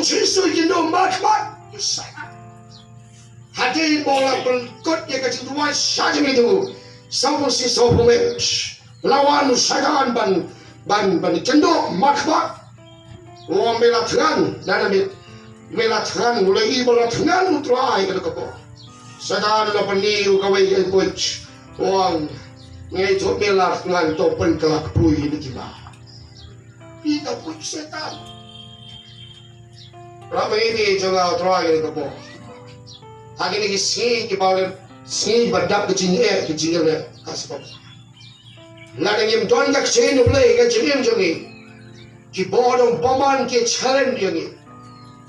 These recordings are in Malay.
Yesus Hindu mat saya. Hati bola berkot yang JIngduwai saja itu. Sampai si sopume lawan sadan ban cendok mat. Orang melatran dan melatran mulai melatran utrai ke dekat. Sadan la peniru kawai ikut orang ngai tu melatran tu penkelak pui ini kita. Kita pun setan. Ramai ini jangan utrai ke dekat. Hari ini sih kita sih berdap ke JIngduwai kasih. Lalu yang tuan tak sih Blei ke JIngduwai. Ki bodong paman ki challenge yang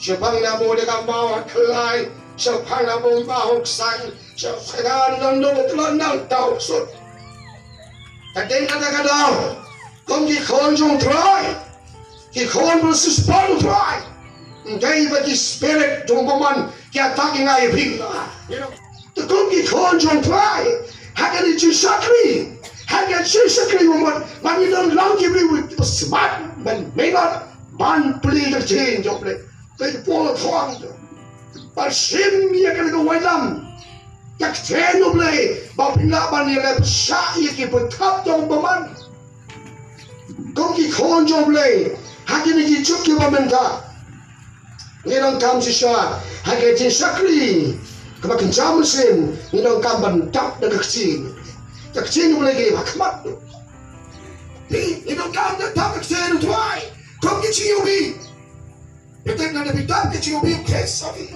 siapang namo dekat bawah kelai, siapang namo bawah sang, siapang namo telanang tahu sud. Kadang kadang, kau ki konjung try, ki konjung suspend try. Engkau bagi spirit jung paman ki attacking ay pingla. Tu kau ki konjung try, hakan itu sakri. Hanya sesekali man idon lagi beri smart man mengat ban peli terjeng joble tapi pola tuang tu persim dia kena kewalam jak cenu Blei bapinga ban dia lep syai ki betap jong paman kau ki konjo Blei hagi ni ki cuk ki pamenta nirang kam sisa hagi jin sakri kemakin jamusin nirang kam ban tap dan kecil Ktien boleh gini hakmat tu. Ini bukan tak Ktien tuai. Kau kecil bi. Betul nak bilang kecil bi kesari.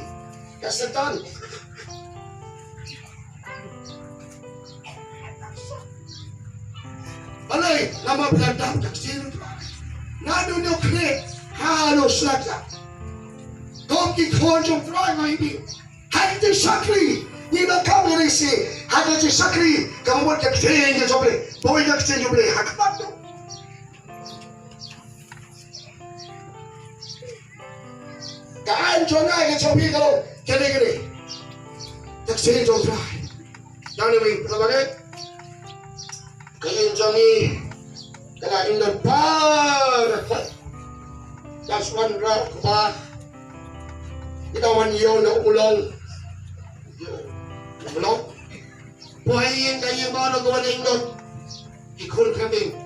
Kesetan. Alai lama beladang Ktien tuai. Nadu no kene halo saja. Kau konjung tuai mai bi. Hai tu sakri. Ni nak kamu ni si, ada je sakri, kamu buat Ktien je joble, boy Ktien joble, hakmat tu. Kan jongai ke jobi kalau kene, Ktien joble. Jangan ni, bagaimana? Kalian jangi, kena indon par, kaswan rak bah, kita maniau nak ulang. Belum, poin kaya baru kau ada indon, ikut kami,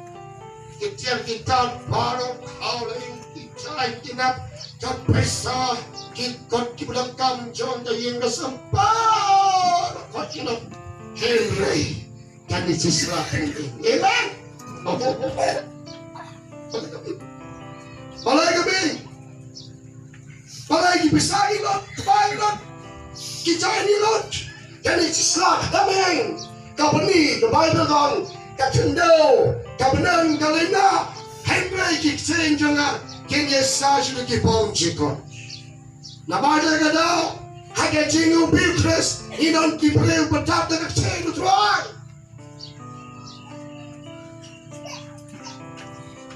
kita baru kau lagi kita tinap, kita pesa, kita belakang John yang sempat, kau tinap Henry, kan itu selatan ini, amen. Balai bisa ilot, bailot, kita ilot. Jadi Islam, amin. Kau ni, the Bible gong, kau cendau, kau benang, kau lena, Henry Ktien jangan, kini sahaja lagi pongcikon. Namanya kau, hanya JIngduwai Bilkres, inon kipreu betap dengan Ktien tuai.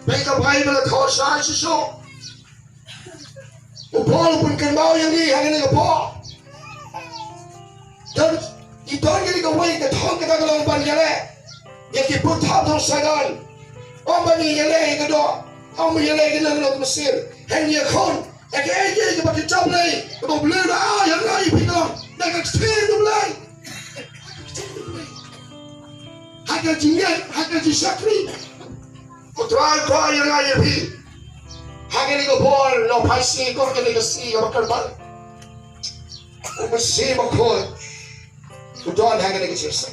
Baiklah Bible kau sahaja so. Upol pun kenal yang ni, hanya ni upol. Dan itu yang dikawai ke tahun kita kalau orang jale, yang kita tahun tahun sadan, orang ni jale ke do, orang jale ke dalam Mesir, hanya kon, yang kita pakai jam ni, kita Blei dah yang lain pindah, dah Ktien tu Blei, hanya JIngduwai, hanya sakri, utrai yang lain pi, hanya ni kau bol, no pasti kau kena kasi, kau kerban, kau mesti makoi. Tuan hanya nak cerita.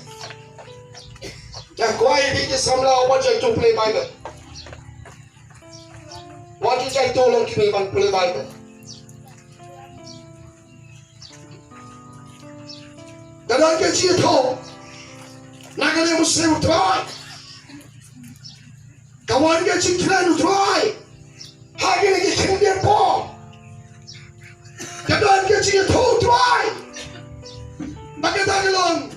Yang kau ini kita samla wajah itu Blei Bible. Wajah itu orang kini ban Blei Bible. Dan kita cerita, nak kena Muslim utrai. Kawan kita Ktien utrai. Hanya lagi Ktien pun. Dan kita cerita utrai. Bagi tangan,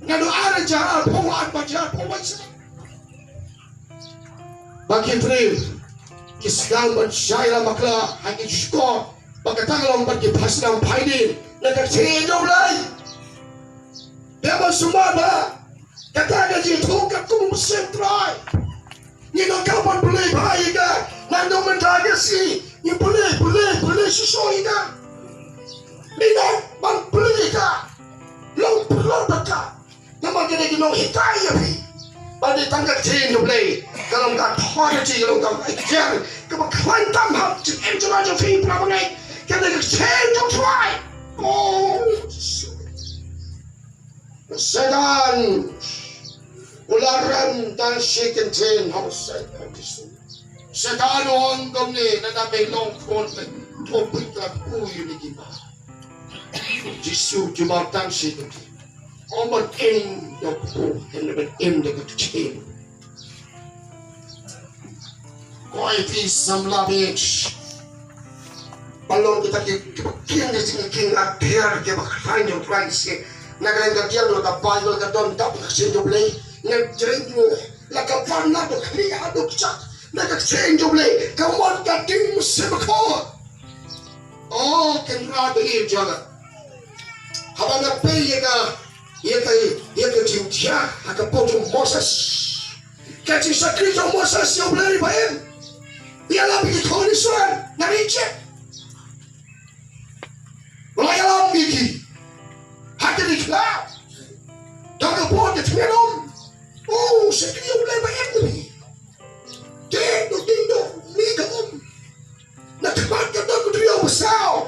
ngadu ada jalan penguat baca penguat. Bagi trim, kisah berjaya maklah hanya syukur. Bagi tangan bagi pasang paidin, nak Ktien Blei. Dia semua dah. Kata gaji tukar tu musim try. Ni nak kapan Blei baik ke? Nanti menjaga si, ni boleh susoy ka. Minat, magpuli ka. Lomprota ka. Naman kini ginong hikaya pi. Bali tanggap Ktien yung Blei. Kalau nggak authority, kalau nggak Ktien, kalau kwantam hap, MJIngduwai pi pramangay. Kaya Ktien yung try. Oh, sedan. Ularan dan si Ktien harus saya disu. Sedan orang kami nada belong konten topik dan uyu ni kita. Disu jumatan si Ktien. Om in the pool and in the Ktien. Koi pi some lavish. Balon kita kian di sini kian akhir kita kain yang price. Nagaling katian lo kapal lo kadon tap Ktien yung Blei. Nagtring mo lakapan na do kami adok chat. Nagtring yung Blei. Kawan kating sebako. Oh, kenra di jaga. Habang napay ka. Ia ka cinta, akan potong Moses. Kacing sakri jauh Moses yang Blei bayan. Ia lagi kau ni suan, nari cek. Mulai alam gigi, hati di kelab. Jangan buat dia termelom. Oh, sakri yang Blei bayan ni. Tindo, ni kaum. Nak kemat kata aku dia besar.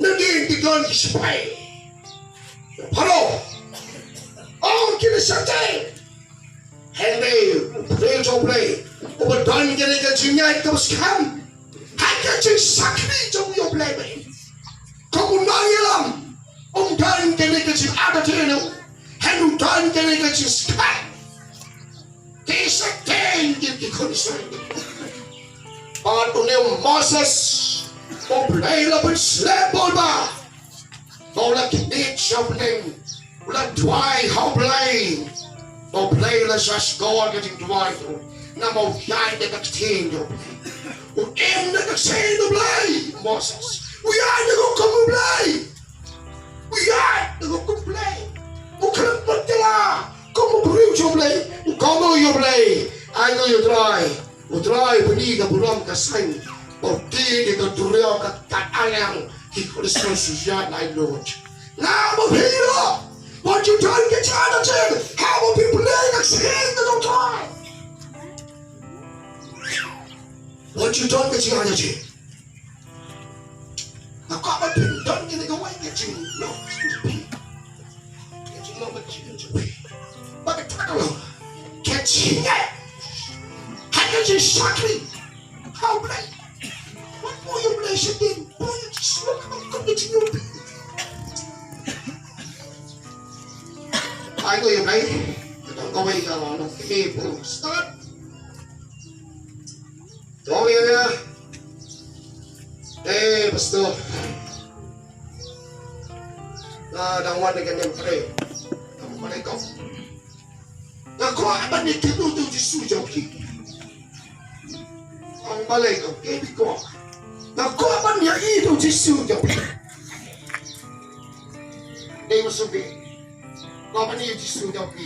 Nanti digan dispai. Halo. Oh, kini Suting. Henry, Blei jauh Blei. Obadan kini kejinya itu sekarang. Hanya cing sakri jauh yang Blei bayi. Kamu nangilam. Dan kini kejing ada di ini. Henry dan kini kejing sekarang. Suting kini kondisi. Patunya Moses. Blei lebih selebol bah. Bola kini Suting. JIngduwai how Blei. Oh Blei let's just go on JIngduwai. Na mau yai de Ktien yo. O em de Ktien yo Blei. Moses. We are the go Blei. We are the go Blei. O kena patela. Como brilho yo Blei. Como yo Blei. Ai no yo try. O try beni ka buram ka sain. O ti de ka turio ka tatayang. Ki Kristus suja na Lord. Na mo hero. What you done get you out of jail? How will people learn to sing the time? What you done get you out of jail? Now come up and done get it away, get you no. Get you no but you but the tackle get you how did you shock me? How Blei? What more you Blei should do? Boy, you just look how come get you no. I know you Blei. Don't go away on the people. Start. Go here. Hey, Pastor. Don't want to get them pray. Don't want to go. Now go up and do the sujoki. Ang balay ko, kebi ko. Now go up and eat the sujoki. They will be. Kau ni Jisu yang pi.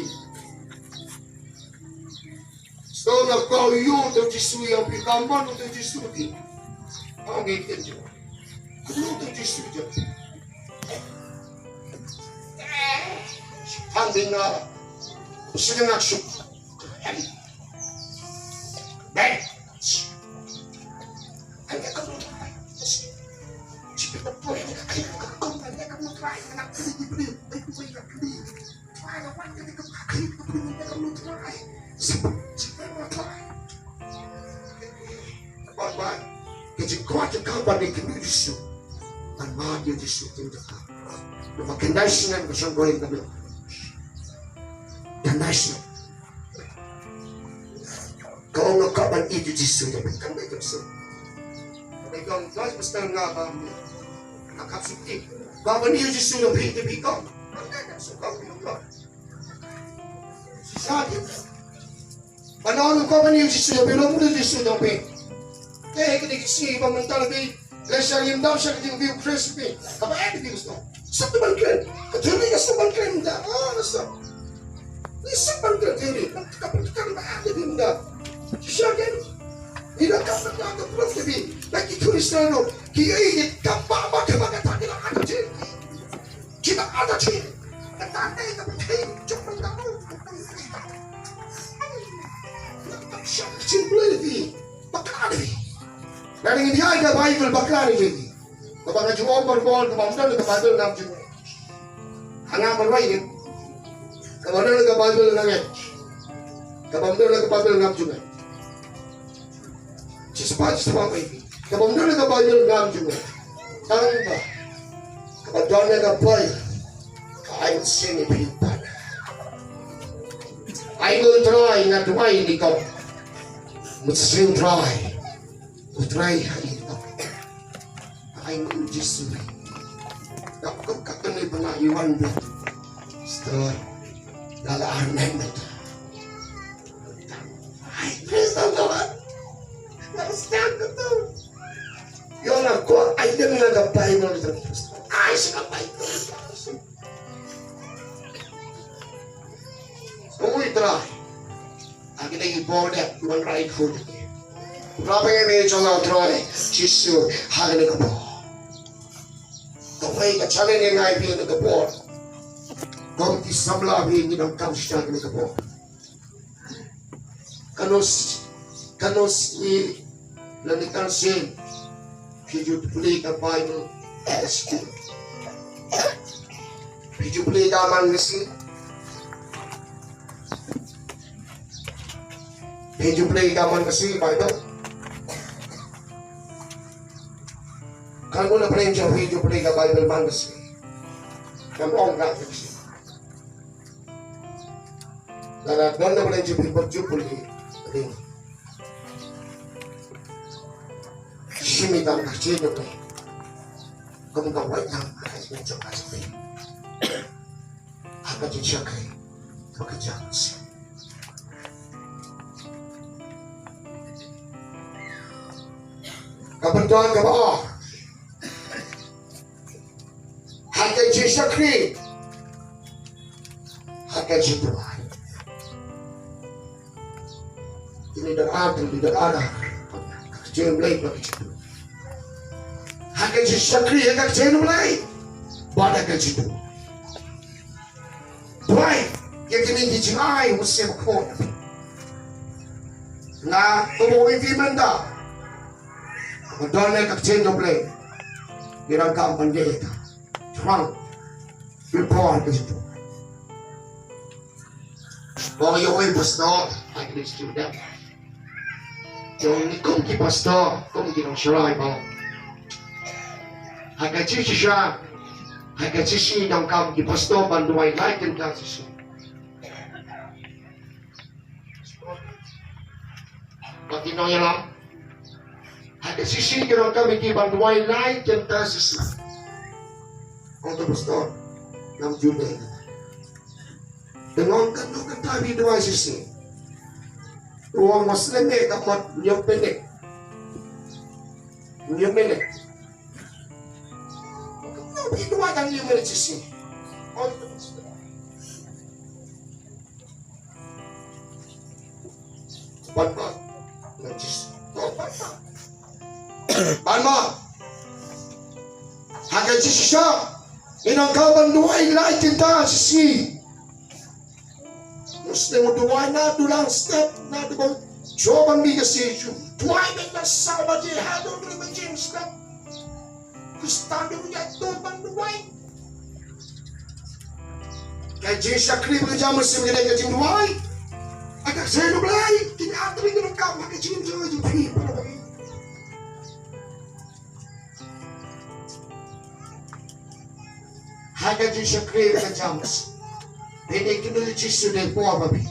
So nak kau you tu Jisu yang pi, kamu tu Jisu pi. Kau ni kerja. You tu Jisu je. Hanging na, usually nak shoot. Bang. Hanging kau tu. Cipta apa yang kau hanging kau try nak beli. Jadi kuat kapan ni kini disu, dan mati disu tinggal. Makin nice ni macam goreng kami. Dan nice. Kau nak kapan itu disu tapi kami tak disu. Kami kau guys mesti ngapa? Nak kapsuti. Kapan itu disu yang beri kau? Kami tak suka kau. Sakit. Paano ko ba niyo Jisu? Pero mo din Jisu daw pe. Kaya kita kasi pamantal pe. Lesya yung daw siya yung view crispy. Kapag di gusto. Sa tabangkan. Katuli ka sa tabangkan da. Nasa. Sa tabangkan diri. Kapag ba di din da. Siya gan. Inakap na terus kami. Lagi Kristiyano, kaya kapapa kapagatan nila ada cik. Kita ada cik. Katanya kapatay, cuma tahu. Siapa cik boleh lebih, bakal lebih. Dan ini dia ada Bible bakal lebih. Kapag najuom berbol, kapag na Bible ngam juga. Hanga berway, kapag na Bible ngam. Kapag na Bible ngam juga. Cepat baby. Kapag na Bible ngam juga. Tangan ba? Kapag na Bible, I will sing it with you. I will try not to why di kau. Mesti try. Try hari itu. I will just do it. Kau katanya pengayuan dia. Setelah lala armen itu. I praise the Lord. Namaskar tu. Yang aku ada dengan Bible itu. I suka Bible. So we try. Akin ay iborder, ibang right foot. Berapa yang may jangan try, Jisu hari ni kapo. Kawai ka challenge yang ay bilang kapo. Kau di sebelah ini dalam kampus ni kapo. Kanos ni lalikan sin. Hijau beli ka Bible as good. Hijau beli daman nisi. Hijau Blei kaman kasi Bible. Kan mo na pala yung hijau Blei ka Bible man kasi. Kamong ka kasi. Lalat doon na pala yung hijau Blei. Shimitan kasi nyo Blei. Kung kaway na kasi medyo kasi. Haka din siya kay pagkadyan kasi. Kapantuan ka ba? Hanggang siya kri. Hanggang siya tuwan. Tidak ada. Kecil Blei bagi situ. Hanggang siya kri, hanggang siya Blei. Bada ka situ. Blei, yang kini JIngduwai mesti berkon. Na tumuwi bimanda. Madonna Ktien Blei, dirangkam pendeta, Trump, Firstborn ke situ. Bawa yung pastor, I can do that. Yung kung ki pastor, kung ki nang syarai bawa. Hagaci siya, hagaci si nang kam ki pastor banduai laikan kasi. Pati nang yalang. Ada sisi kerana kami di banduai lain jenta sisi. Untuk pastor, nam Juda. Dengan kandungan tadi dua sisi. Ruang Muslim ni dapat nyampenek. Tapi dua dan nyampenek sisi. Untuk pastor. Bantuan, najis. Bantuan. Palma, hanggang siya, inangkau banduai lain kita sisi. Muslim banduai na dulang step na dulang coba bigas siya. Duai na sama dia hado dulang macam step. Kustado niya tu banduai. Kaya siya kri berjam Muslim kita JIngduwai. Agak saya Blei, tidak ada lagi nak pakai JIngduwai. Hanggang siya kri ka jams. Hindi kinulit siya po ababi.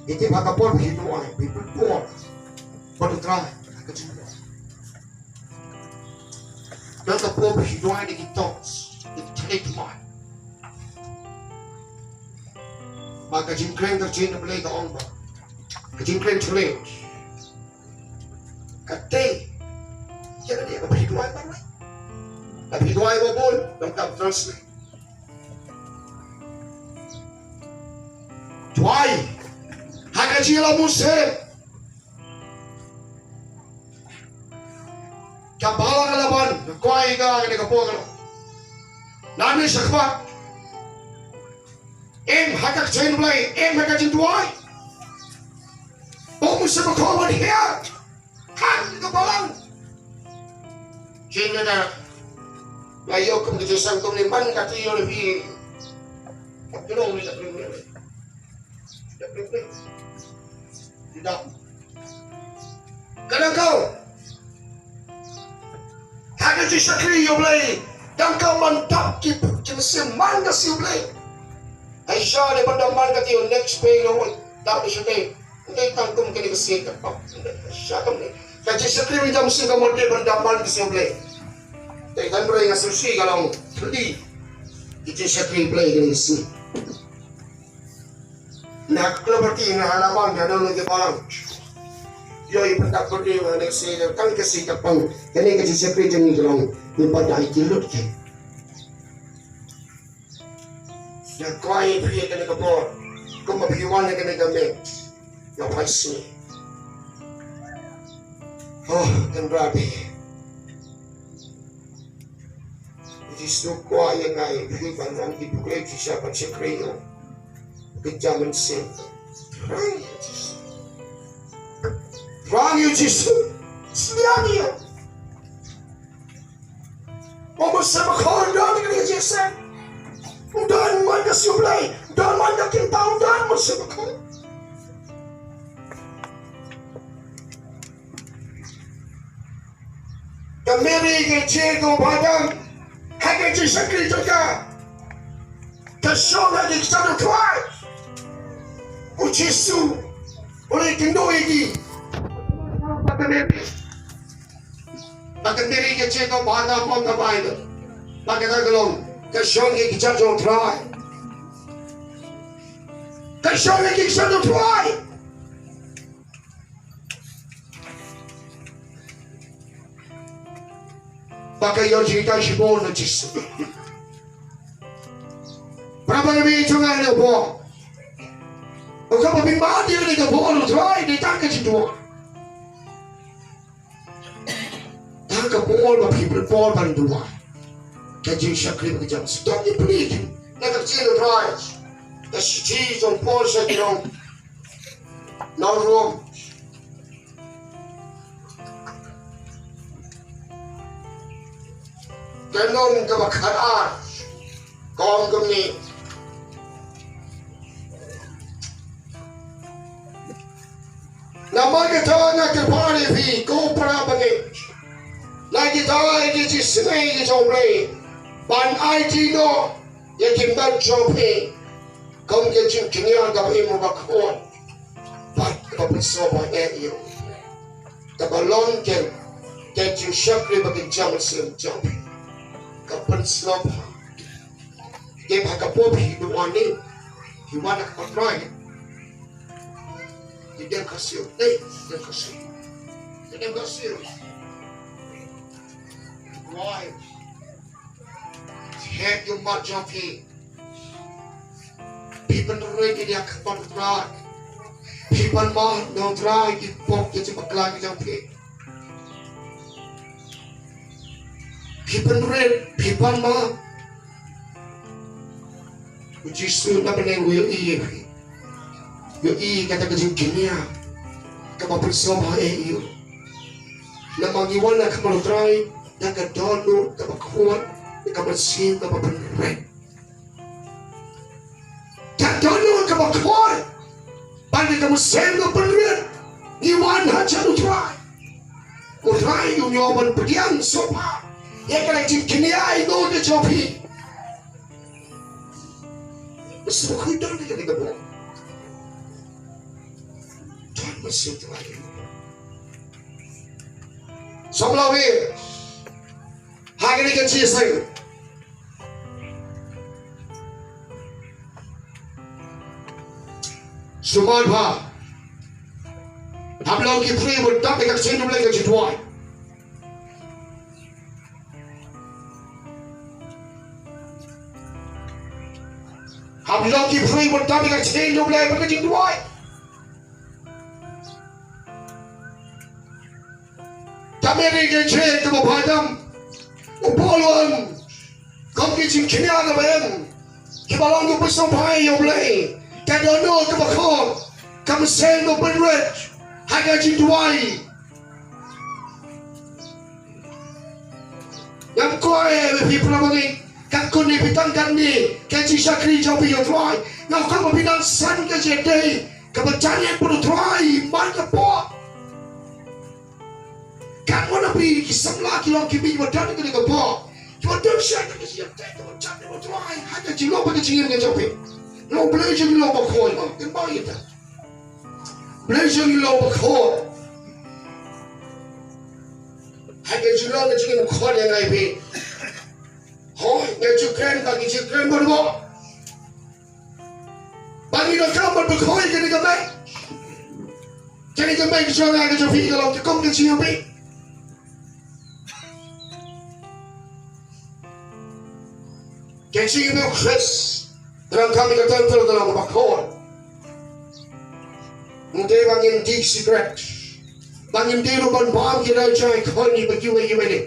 Iti magapon hinuan, people po. Panutra, hanggang siya. Nata po hinuan ni kitos, iti man. Magkajingkren ka Ktien Blei ka onba. Kajingkren tuloy. Katay. Yan na niya, hinuan ba rin? JIngduwai mo po, lengkap translate. Duwai, hanggang Kajila Muse Kabala Kalaban, Kwaiga and the Kapogala Nani Shakwa M Hakak Chain Blei, M JIngduwai Musabako here Kan the Balang Jinada Layokum to Sankum in Bankati on the you know, Gonna go. How did you shakri you Blei? Don't come on top, keep to see mangas you Blei. I saw the Bandamanga your next pay no that is your name. They can't come to see the pop. Shut up. That is a creamy dumb single more than Bandaman you Blei. They can bring us a sea along to leave. It is a cream Blei in the sea. Naklabati na halaman na nung nagpalang. Yoy pendak berdiri na nagsi kang kasi kapang kani kasi sekre jeni long ni pada ikilot ke. Ya kwai prie kani kapor. Kuma piwan kani kami. Ya paisi. Oh, kan rabi. Itu so kwai yang ai piwan nang dibukai siapa sekre yo. Kejaman sen. Rang you Jesus. Siang you. Almost sama kau dah dengan Jesus. Dan mana si Blei, dan mana kita dan bersama kau. Kemiri kecil kau padang, hanya disakri juga. Tersolat di sana tuai. Ujisu oleh JIngduwai Bahkan diri kecil kau pada pun tak baik. Bahkan tak gelong. Kesyong yang kita jom try. Kesyong yang kita jom try. Bahkan yang cerita sibuk nak cisu. Berapa lebih cungan ni apa? Kau papi mati ni kau boleh try di tak JIngduwai. Tak kau boleh papi berpol JIngduwai. Kajing syakri berjam. Stop ni pelik. Nak kecil try. Kasih on pol syakirong. No room. Kenon kebakaran. Kong kami. Nama kita nak terpari fi kau pernah bagi. Lagi tahu ini senai kita Blei. Ban IT no, yang kita coba. Kau kita kini ada ilmu bakwan. Bat kau bersama EU. Tabalon ken, kita syakri bagi jam sem jam. Kau bersama. Kita hakapopi hidup ani, hidup kau try. Dia kasih, dia kasih. Why? Head your mouth jumping. People ready dia kapan try. People mah don't try di pok dia cepat lagi jumping. People ready, people mah. Ujisu na beneng will iya. Yo i kata kejing kinia. Kapa bersama EU. Namang iwan na kapan try. Yang kedolu kapa kuat. Kapa sim kapa penrek. Yang kedolu kapa kuat. Bagi kamu sim kapa penrek. Iwan haja lu try. Ku try yung nyoban pediang sopa. Yang kena jing kinia itu ke copi. Semua kita ni kena kebun. Tuhan masih terlalu. Samlawi, hari ini kan saya. Suman pa, हम लोग की फ्री बुद्धा के कच्चे डुबले के JIngduwai. हम लोग की फ्री बुद्धा के कच्चे डुबले के JIngduwai. Kameri ke che ke bapajam. Upoluan. Kom ke jing kenya ke ben. Ke balong ke pusong pai yo Blei. Ke dono ke bakon. Kam seng no benrech. Haga JIngduwai. Yang kuai people namani. Kan kun ni pitang kan ni. Ke jing sakri jau pi yo tuai. Ngau kam pinang san ke jede. Ke bacanya pun tuai. Man ke po. Kan mana pi kisam lagi lagi pi wadah ni ke po. Cuma dah siap ke siap tak ke bacanya pun tuai. Haga jing lo pada jing ni jau pi. Lo Blei jing lo bakoi mam. Kenapa itu? Blei jing lo bakoi. Haga jing lo ke jing bakoi yang ai pi. Oh, yang cukren bagi cukren berbo. Bagi nak kamu berkoi jadi kemai. Jadi kemai kecuali ada jofi kalau kita ke sini. Kecil itu khas. Dalam kami kata dalam berkoi. Mungkin bangin deep secret. Bangin dia lupa bang kita cai koi ni bagi ni.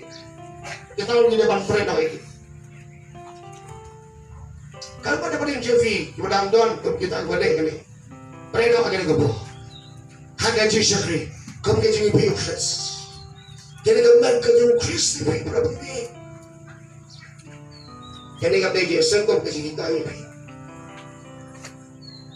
Kita orang ni ban friend lagi. Kalau pada pada Jofi, kita don kita balik ni. Mereka akan kebuh. Haga jisakri, kamu kecil ni Kristus. Jadi kamu kerja Kristus ni berapa ni? Jadi kamu dia sengkau kecil kita ni.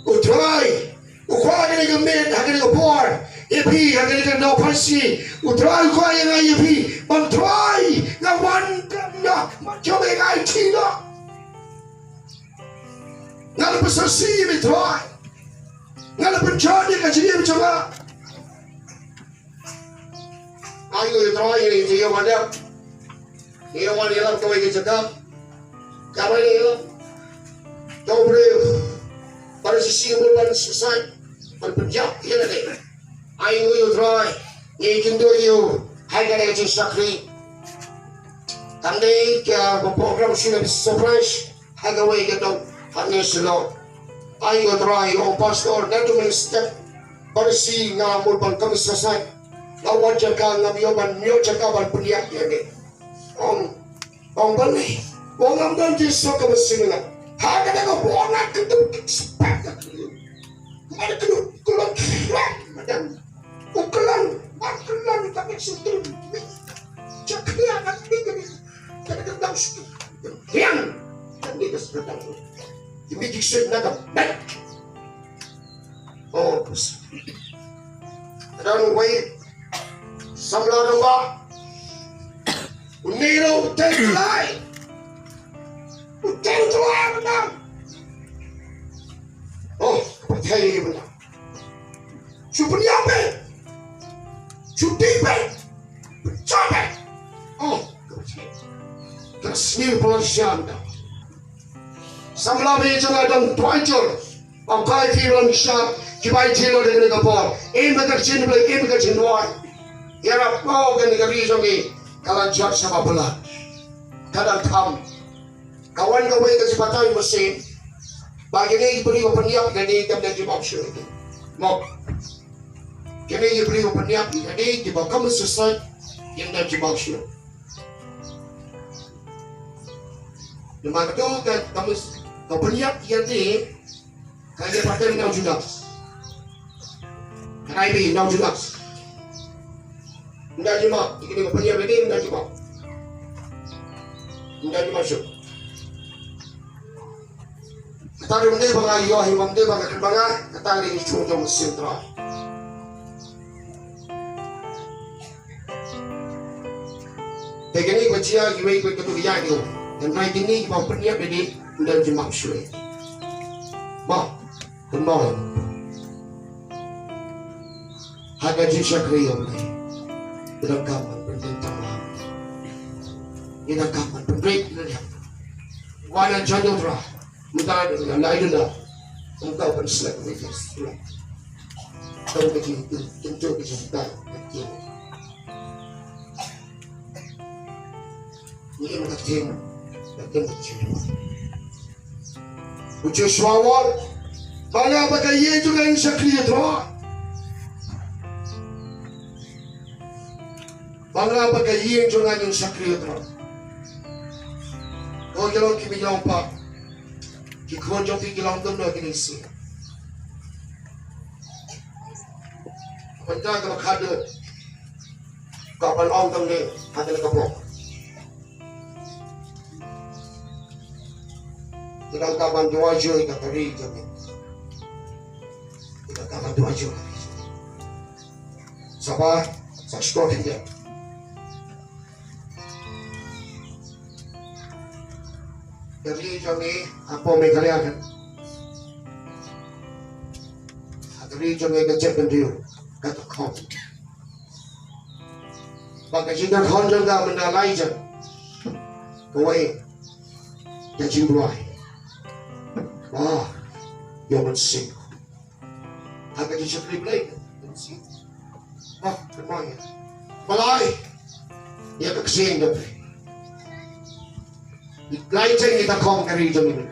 Utrai, ukrai ni kamu haga ni kebuh. Epi haga ni no pasti. Utrai ukrai yang ay epi, bantrai, ngawan kamna, macam yang cina. Ngala persasi mitrai. Ngala pencari kajian mencoba. Ayo mitrai ini dia mana? Dia mana yang kau ingin cakap? Kau ini kau beri pada sisi bulan selesai berpenjak ini deh. Ayo mitrai. JIngduwai hai kada jing sakri. Tandai ke program sudah surprise. Hai gawe kita. Hanya selo, ayo try on pastor. Nanti menstep bersih ngamul ban kami selesai. Lawan jaga ngabioban mio jaga ban peniak ini. Om bani, orang dan Yesus kami sini. Harga dengan orang itu sepakat. Ada keluar macam ukuran tapi sudah. Cakap akan ini kita tahu yang ini sudah. Ini jiksen nak baik. Oh, dan wait. Sambil rumah, uniro Blei, Blei benar. Oh, percaya benar. Supaya apa? Suting percaya. Oh, kesini pelasian. Sambil bicara dan tuajar, angkai firman Isya, kibai jelo dengan kapal. Mereka Blei, mereka JIngduwai. Ya apa kan negeri ini kalau jat sama belah. Kadang kam, kawan kau yang kesempatan mesin, bagi ni beri peniap jadi kita dimaksud. Mau, kini beri peniap jadi kita kamu selesai yang dimaksud. Lepas tu kan kamu kau peniap jadi kaya pakai 6 juta. Kenapa 6 juta? Tidak cuma, ini peniap ini tidak cuma. Tidak dimasuk. Kata dia bangga yoh, imam dia bangga kerbangga. Kata dia cuma mesin terah. Begini baca giwai ikut ketulian itu. Dan naik ini mau peniap ini tidak dimaksud. Mak, kembali. Harga jisakri yang Blei. Diragaman pemerintahan. Diragaman pemerintahan. Walau jauh terah. Mudah dengan lain dah. Engkau akan selesai dengan kau begitu tentu kita begitu. Ini Ktien, begitu. Ucap suawal. Bala bagai ye juga yang sakri terah. Mga pagkaying jungan yung sakriyo. O gilong kimigilong pa. Kikon yung kikilong doon na kinisi. Pagka ka maghado. Kapalaw kang ni hati na kapok. Ilang kapan duwajo ikatari kami. Ilang kapan duwajo kami. Sapa, sa skor hindi. Dari kami, apa may kalian. Dari kami kecek pendiu, kata kau. Bagi jika kau jangan menalai je, kau JIngduwai. Wah, yang mensing. Haka jika Blei, mensing. Ah, kemana? Blei, dia Ktien dah. Blei kita kong kari jamin.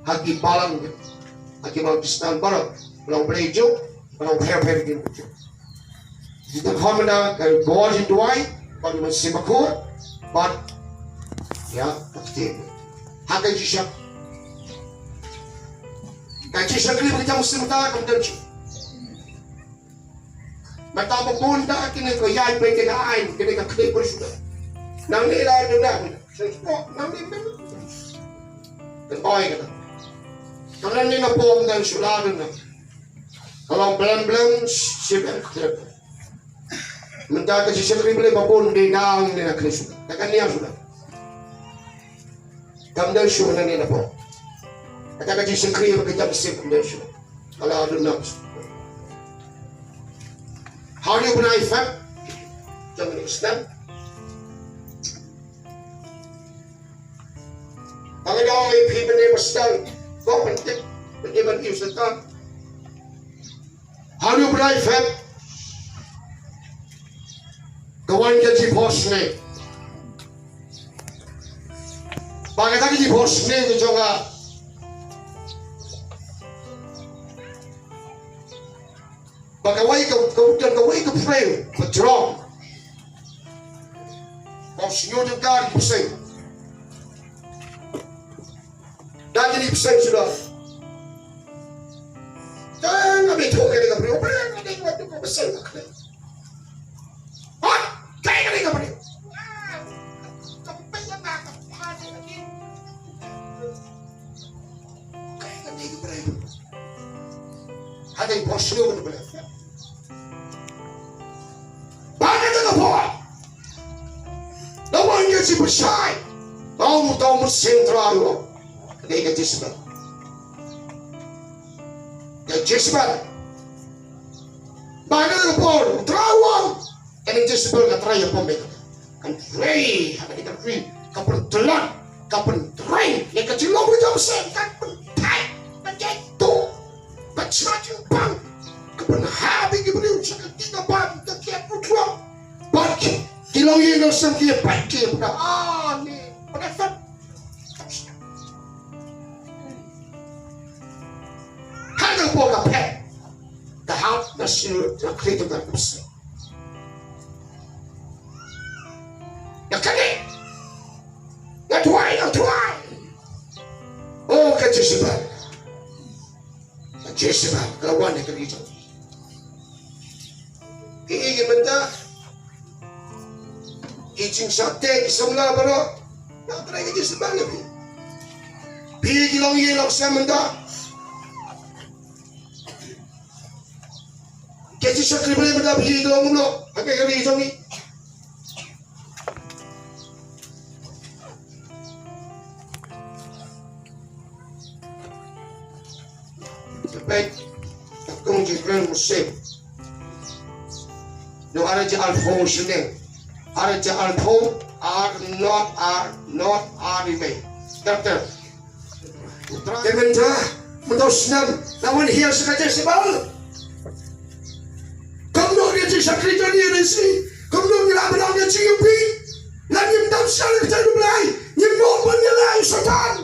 Haki balang, haki mau distan balang, balang Blei jo, balang her gitu. Kita kong mana kari JIngduwai, baru masih makut, but ya Ktien. Haki jisha, kaki jisha kali kita mesti muta kemudian. Mata pun dah kini kau yai pergi ke ain, kini kau klik bersudah. Nang ni lah tu dah. Nang ni pun. Kenapa kata? Kalau ni nak pom dan sulah tu nak. Kalau belum siapa klik. Mentah ke sisi kiri boleh babon di nang ni nak klik sudah. Takkan ni yang sudah. Kemudian sudah ni nak pom. Kata ke sisi kiri bekerja bersih kemudian sudah. Kalau ada nak. How do you put effect? Jangan understand. Ang iyong may people never stand. Go and take the given use the time. How do you put effect? Kawan ka si boss ni. Bakit ako si boss ni? Ito nga. Pagkaway ka pray, withdraw. Kung sinyo ng God, ipusay. Dahil ipusay sila. Dahil kami ito ka rin ka pray. O pray, hindi ko ito ko basay ka pray. Ha? Kaya ka rin ka pray. Kaya ka rin ka pray. Hati bos nyo ka pray. Si bersai, tahu sentral, dia Jisbal. Jisbal, bagai apa? Terawang, ini Jisbal kat raya pembek. Kan raya, ada kita raya, kapan telan, kapan raya, yang kecil lo berjam sen, kapan tai, menjatuh, bercacing bang, kapan habis diberi usaha tiga bang, terkiat putra, bagi. Kilau ye no sam kia pakai pada ni pada fat. Kalau boga pet, dah nasi nak kerja tak bisa. Ya kali, ya tuai. Oh kerja sebab, kawan yang kerja. Ingin benda. Ijing sate semula baru nak try kerja sebab ni. Pergi long ye long saya menda. Kerja sakri boleh benda pergi long mulo. Pakai kali hijau ni. Sampai aku menjadi musim. Lo ada je alfo sini. Are alpo are not remain. Doctor. Kementa mendosnan lawan hiya sekaja sebal. Kamu dia sakri jadi resi. Kamu ngira benar dia ciupi. Lagi mendam sekali kita Blei. Nyembo penilai setan.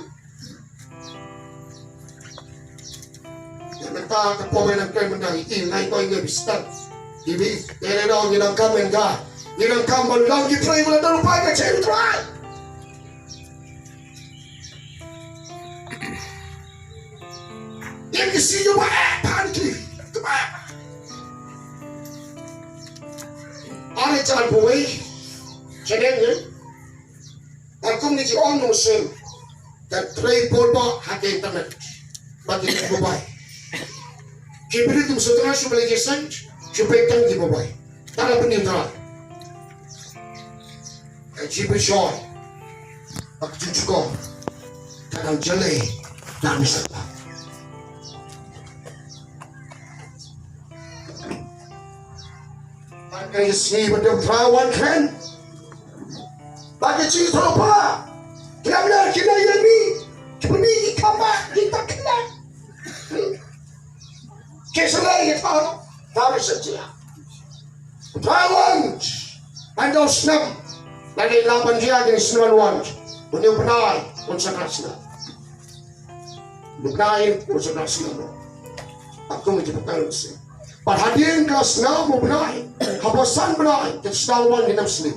Kementa kepomenan kemenda ini naik kau ingat bistan. Ibi, dia dah orang yang kamen dah. Nilang kambal lang pray wala daw pa ka check try. Yang kasi yung panikli. Ano chan boy? Chenen Akum ni on Muslim that pray polba hake internet bagi Dubai. Kibri tum setelah civilization cipaikan di Dubai. Tara penindra. Kibri joy. Pak cucuko. Kadang jelek dan misalnya. Can you see what the one can? Bagi cerita apa? Kenapa kita ini? Kini kamar kita kena. Keselai kita harus saja. Taiwan, anda senang. Lagi 8 dia jadi 91. Punya penai, pun sangat senang. Penai pun sangat senang. Aku menjadi sih. Perhatian kelas 6 mau penai, habasan penai, jadi sedang kita Muslim.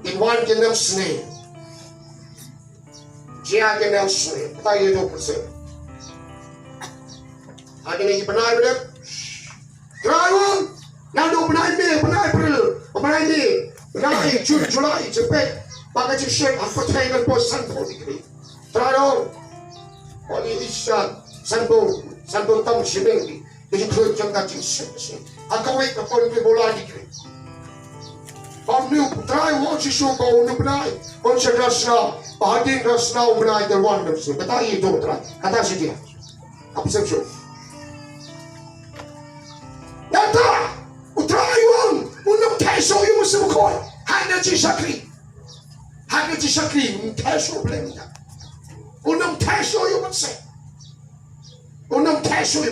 In one kingdom snake. Jia kingdom snake. Pata ye 2%. Agi ni penai bedak. Dragon. Now do penai me, penai perlu. Penai ni. Penai Julai cepet. Pakai cipset apa tayang posan pun dikiri. Dragon. Oli isyan. Sanbo tam shibeng. Jadi kerja jangka cipset. Akawai kapon ke bola dikiri. Pamnu try watch show ko nu benai on sekrasna bahadin krasna benai the wonders kata itu try kata si dia apa sebab nata utrai wang unum teso yu musim ko hanya ci sakri teso blemnya unum teso yu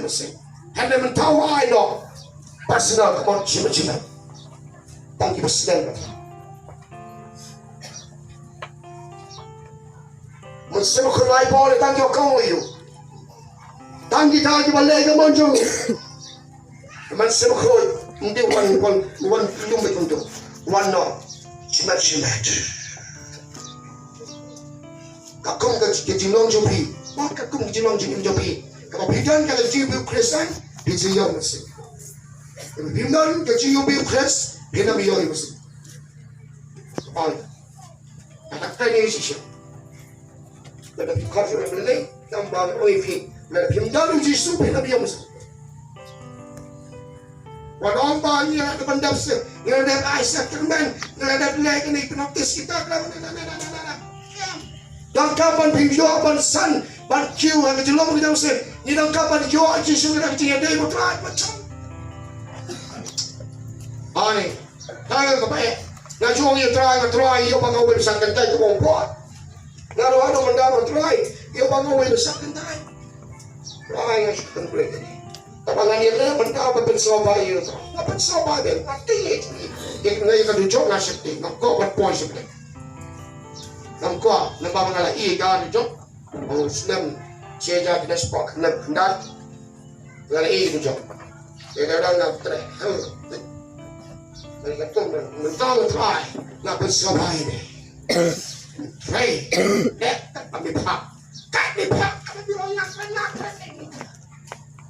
musim hanya mentawai no pasna ko cima Thank you, President. Musim kelai boleh thank you kamu you. Thank you balai ke manjung. Musim kelai hindi one lumit untuk one no cimat. Kakung ke jinong jopi, maka kakung jinong jopi. Kalau bidan kalau jibu Kristen, dijiyong musim. Bidan ke jibu Kristen. Dia nak biar mesti. Apa? Anak tadi sih. Ada kafe yang Blei, tambah OIP. Ada pindahan uji sup dia nak biar mesti. Walau banyak pendap se, yang ada Aisyah terman, yang ada Blei kena hipnotis kita. Dan kapan pinjau ban san, ban kiu yang jelom kita mesti. Ni dan kapan jual uji sup kita tinggal dia berterat macam. Ani. Tayo ka pa na juang yung try yung mga uwi sa kantay ko mong buwan ano mandaro try yung mga uwi sa kantay try nga siya kantay tapangan niya na mandaro papansoba yun papansoba din pati ngayon kadudyo nga siya ting nagko po siya din nagko nagpapangala iga kadudyo ang Islam siya dyan kinaspak nagkandat ngala kadudyo kaya daw nagtry Mereka mentang try nak bersabai ni. Try, kami pak, kami orang nak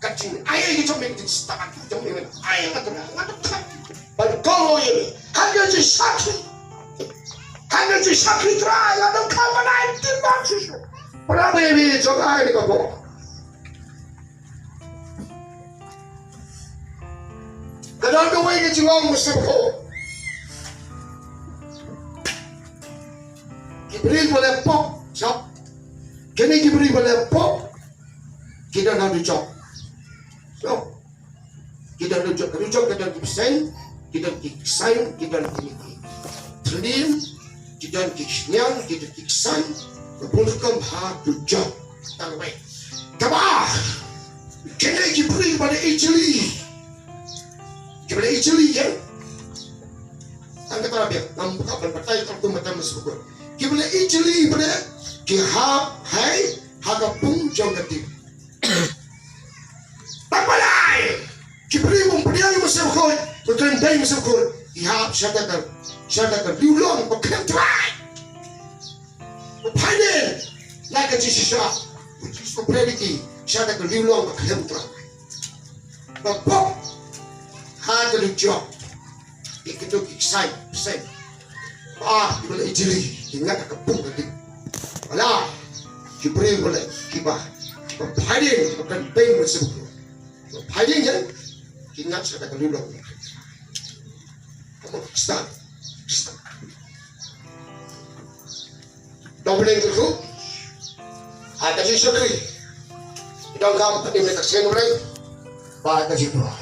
kacing ayah itu cuma itu start cuma itu ayah kata nak pada kau ini hanya sakit try ada kawan lain timbang susu. Berapa ini coba ini kau? Kadang kau ingin jual musim kau, kibri boleh pop, cap, kini kibri boleh pop, kita nak dujak, so kita dujak kita dipsen, kita diksain, kita ditelim, kita diknyang, kita diksain, berpulkam hak dujak, tanpa, kabah, kini kibri boleh ijli. Kita ijli kan? Angkat terapia, nampak apa partai tertentu macam sebut. Kita ijli pada kihab, hai, hagapung jangkati. Apa lagi? Kita beri mempunyai masa kau, betul kan bay masuk kul ihap syada kan liulong ko kem try panen la ka jisha so prediki syada kan liulong ko kem try bapak hada lu job ikitu kisai boleh ijili ingat ka pung ka dik wala kipre boleh kiba panen kan bay masuk kul panen ya ingat syada kan liulong start. Doubling the group. At the Shukri. You don't come to the Ktien Blei. But the Jipo.